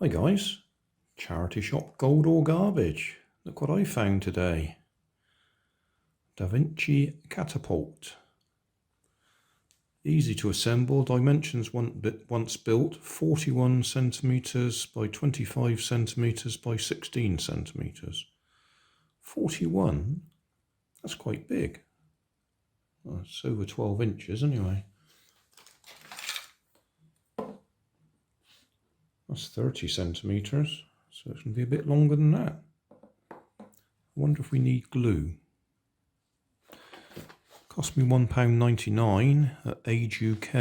Hi guys, charity shop gold or garbage. Look what I found today. Vinci Catapult. Easy to assemble, dimensions once built, 41 centimeters by 25 centimeters by 16 centimeters. 41? That's quite big. Well, it's over 12 inches anyway. That's 30 centimeters, so it's going to be a bit longer than that. I wonder if we need glue. Cost me £1.99 at Age UK.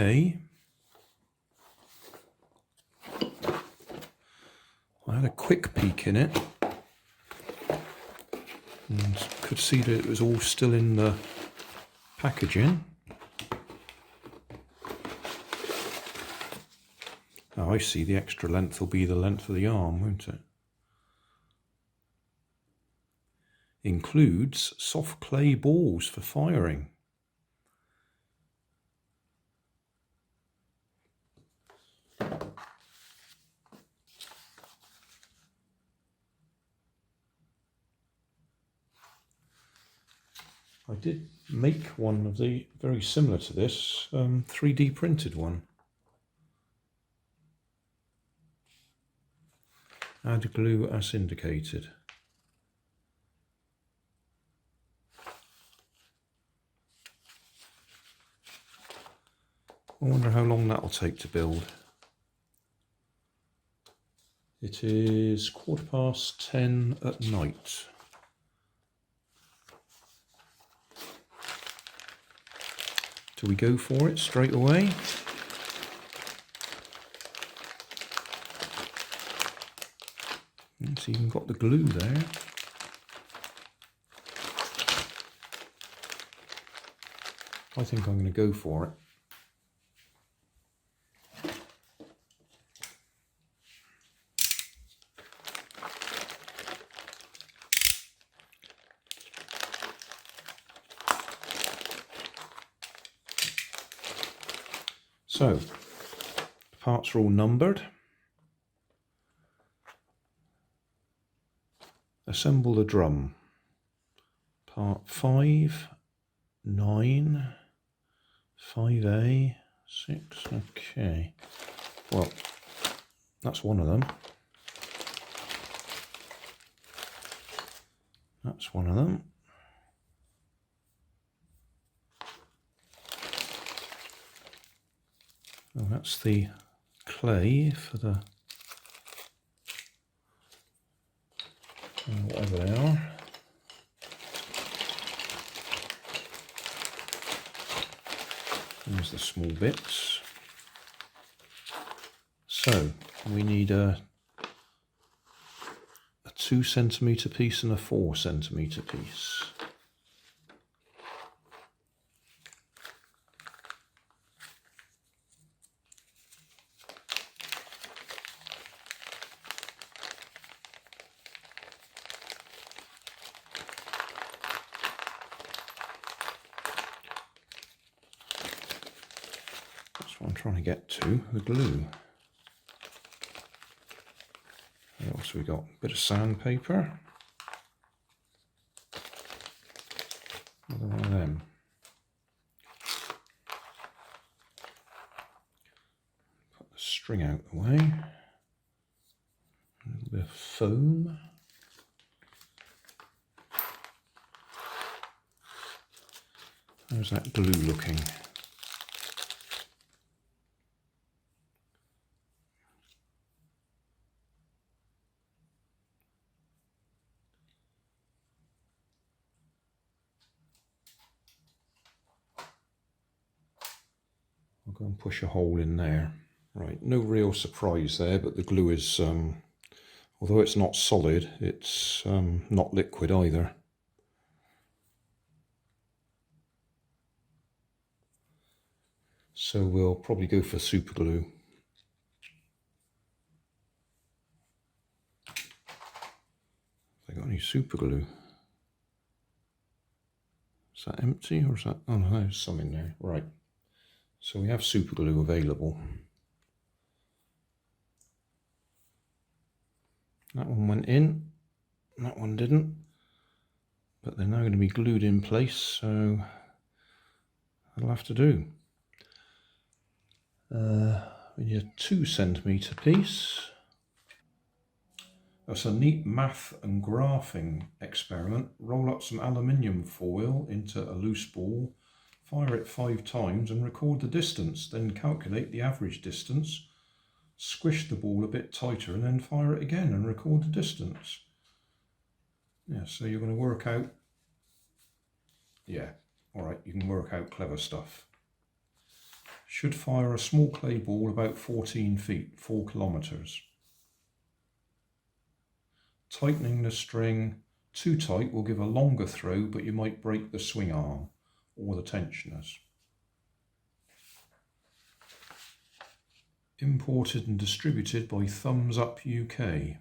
I had a quick peek in it and could see that it was all still in the packaging. Oh, I see, the extra length will be the length of the arm, won't it? Includes soft clay balls for firing. I did make one of the very similar to this, 3D printed one. Add glue as indicated. I wonder how long that'll take to build. It is 10:15 at night. Do we go for it straight away? It's even got the glue there. I think I'm going to go for it. So, the parts are all numbered. Assemble the drum. Part 5, 9, 5A, 6, okay. Well, that's one of them. That's one of them. Oh, that's the clay for the whatever they are. There's the small bits. So we need a 2 centimeter piece and a 4 centimeter piece. That's what I'm trying to get to, the glue. What else we got? A bit of sandpaper. Another one of them. Put the string out the way. A little bit of foam. How's that glue looking? I'll go and push a hole in there. Right, no real surprise there, but the glue is, although it's not solid, it's not liquid either. So we'll probably go for super glue. Have I got any super glue? Is that empty or is that, oh no, there's some in there, right. So we have super glue available. That one went in, that one didn't, but they're now going to be glued in place, so that'll have to do. We need a 2 centimetre piece. That's a neat math and graphing experiment. Roll up some aluminium foil into a loose ball, fire it 5 times and record the distance, then calculate the average distance, squish the ball a bit tighter and then fire it again and record the distance. Yeah, so you're going to work out, yeah, alright, you can work out clever stuff. Should fire a small clay ball about 14 feet, 4 kilometres. Tightening the string too tight will give a longer throw, but you might break the swing arm or the tensioners. Imported and distributed by Thumbs Up UK.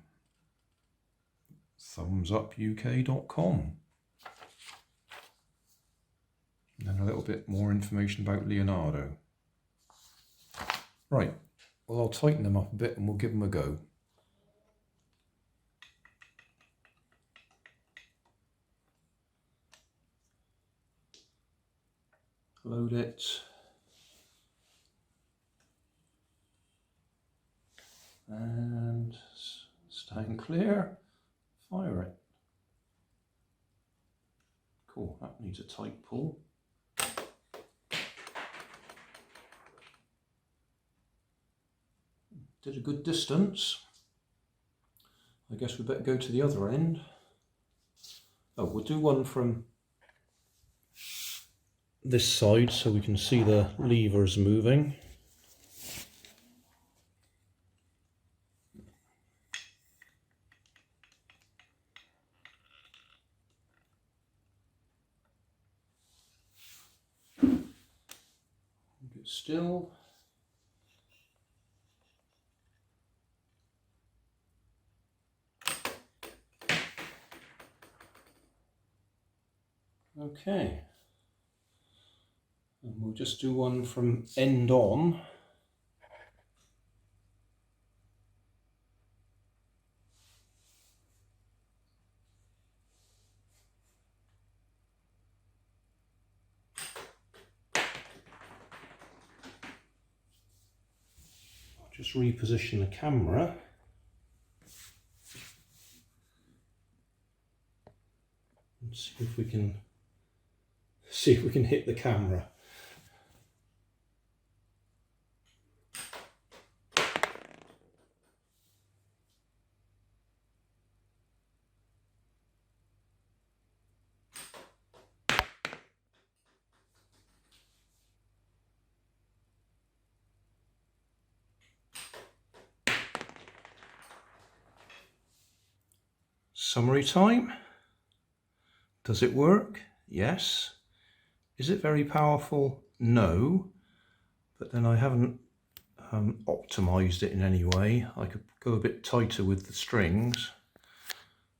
thumbsupuk.com. And then a little bit more information about Leonardo. Right, well, I'll tighten them up a bit and we'll give them a go. Load it. And stand clear. Fire it. Cool, that needs a tight pull. Did a good distance. I guess we better go to the other end. Oh, we'll do one from this side so we can see the levers moving. Get still. Okay, and we'll just do one from end on. I'll just reposition the camera. And see if we can hit the camera. Summary time. Does it work? Yes. Is it very powerful? No. But then I haven't optimized it in any way. I could go a bit tighter with the strings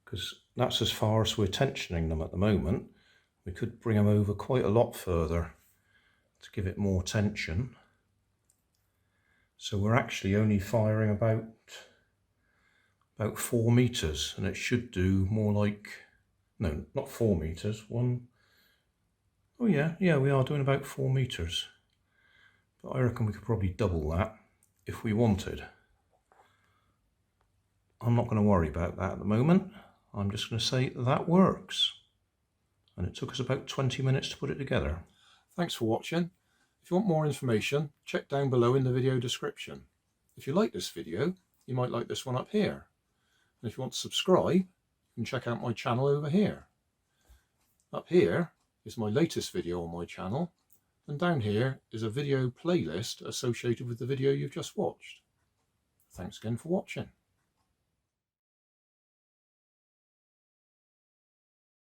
because that's as far as we're tensioning them at the moment. We could bring them over quite a lot further to give it more tension. So we're actually only firing about 4 meters, and it should do more like, no, not 4 meters, oh yeah, we are doing about 4 meters. But I reckon we could probably double that if we wanted. I'm not going to worry about that at the moment. I'm just going to say that works. And it took us about 20 minutes to put it together. Thanks for watching. If you want more information, check down below in the video description. If you like this video, you might like this one up here. And if you want to subscribe, you can check out my channel over here. Up here is my latest video on my channel, and down here is a video playlist associated with the video you've just watched. Thanks again for watching.